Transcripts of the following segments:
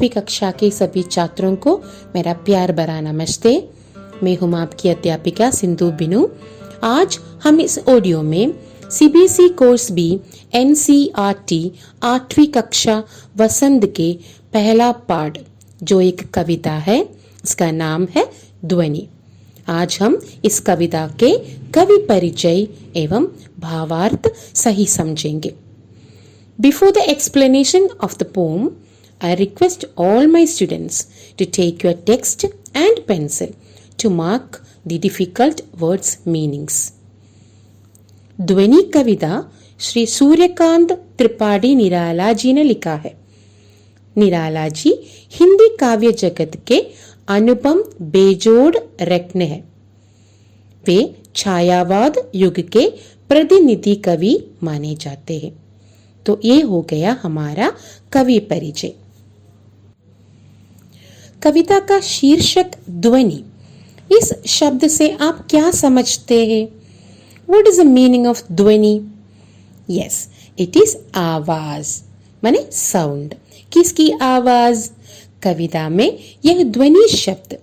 8वीं कक्षा के सभी छात्रों को मेरा प्यार भरा नमस्ते। मैं हूं आपकी अध्यापिका सिंधु बिनू। आज हम इस ऑडियो में सीबीएसई कोर्स बी एनसीईआरटी 8वीं कक्षा वसंत के पहला पाठ जो एक कविता है, इसका नाम है ध्वनि। आज हम इस कविता के कवि परिचय एवं भावार्थ सही समझेंगे। Before the explanation of the poem, I request all my students to take your text and pencil to mark the difficult words' meanings. ध्वनि कविता श्री सूर्यकांत त्रिपाठी निराला जी ने लिखा है। निराला जी हिंदी काव्य जगत के अनुपम बेजोड़ रत्न है। वे छायावाद युग के प्रतिनिधि कवि माने जाते हैं। तो ये हो गया हमारा कवि परिचय। कविता का शीर्षक ध्वनि। इस शब्द से आप क्या समझते हैं? What is the meaning of ध्वनि? Yes, it is आवाज माने साउंड। किसकी आवाज? कविता में यह ध्वनि शब्द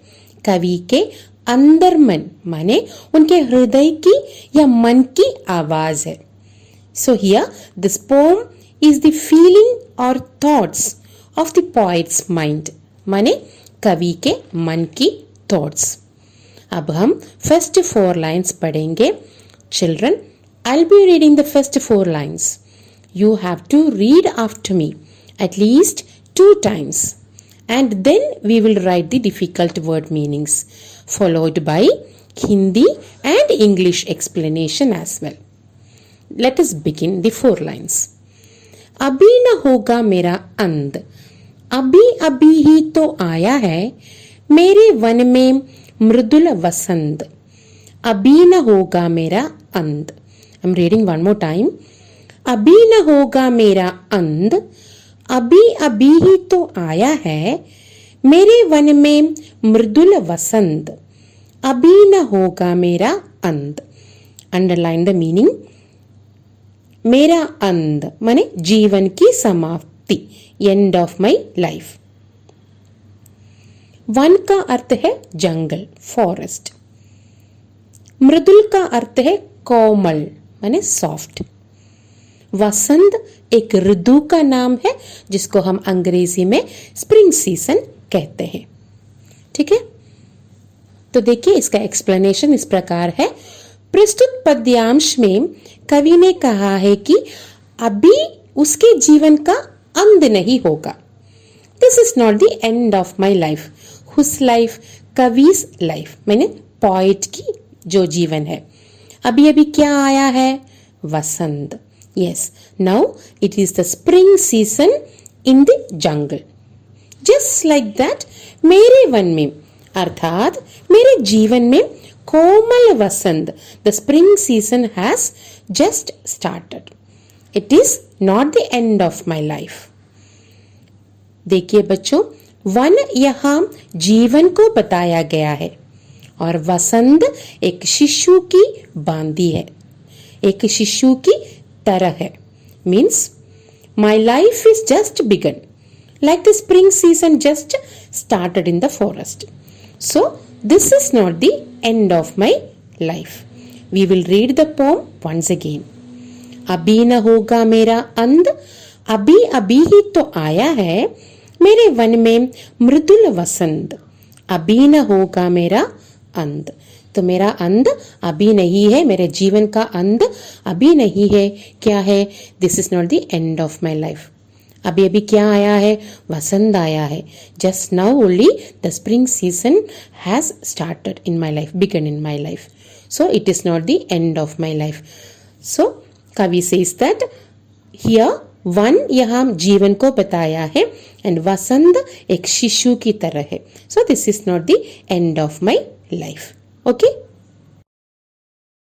कवि के अंदर मन माने उनके हृदय की या मन की आवाज है। So here this poem is the feeling or thoughts of the poet's mind, माने कवि के मन की thoughts। अब हम first 4 lines पढ़ेंगे। Children, I'll be reading the first 4 lines. You have to read after me at least 2 times, and then we will write the difficult word meanings, followed by Hindi and English explanation as well. Let us begin the 4 lines. अभी न होगा मेरा अंध, अभी अभी ही तो आया है मेरे वन में मृदुल वसंत। अभी न होगा मेरा अंध। I'm reading one more time. अभी न होगा मेरा अंध, अभी अभी ही तो आया है मेरे वन में मृदुल वसंत। अभी न होगा मेरा अंध। Underline the meaning. मेरा अंत माने जीवन की समाप्ति, and of my life. One का अर्थ है जंगल, फॉरेस्ट। मृदुल का अर्थ है कोमल माने सॉफ्ट। वसंत एक ऋतु का नाम है जिसको हम अंग्रेजी में स्प्रिंग सीजन कहते हैं। ठीक है, तो देखिए इसका एक्सप्लेनेशन इस प्रकार है। प्रस्तुत पद्यांश में कवि ने कहा है कि अभी उसके जीवन का अंत नहीं होगा। This is not the end of my life. Whose life? कवि's लाइफ मैंने पॉइट की जो जीवन है। अभी अभी क्या आया है? वसंत। Yes, now it is the spring season in the jungle. Just like that मेरे वन में अर्थात मेरे जीवन में कोमल वसंत, the spring season has just started. It is not the end of my life. देखिए बच्चों, वन यहाँ जीवन को बताया गया है और वसंत एक शिशु की बांदी है, एक शिशु की तरह है। Means my life is just begun, like the spring season just started in the forest. So this is not the end of my life. We will read the poem once again. अभी न होगा मेरा अंत, अभी अभी ही तो आया है मेरे वन में मृदुल वसंत। अभी न होगा मेरा अंत। तो मेरा अंत अभी नहीं है, मेरे जीवन का अंत अभी नहीं है। क्या है? This is not the end of my life. अभी अभी क्या आया है? वसंत आया है। Just now only the spring season has started in my life, began in my life. So it is not the end of my life. So कवि says that here one यहाँ जीवन को बताया है एंड वसंत एक शिशु की तरह है। So this is not the end of my life. Okay.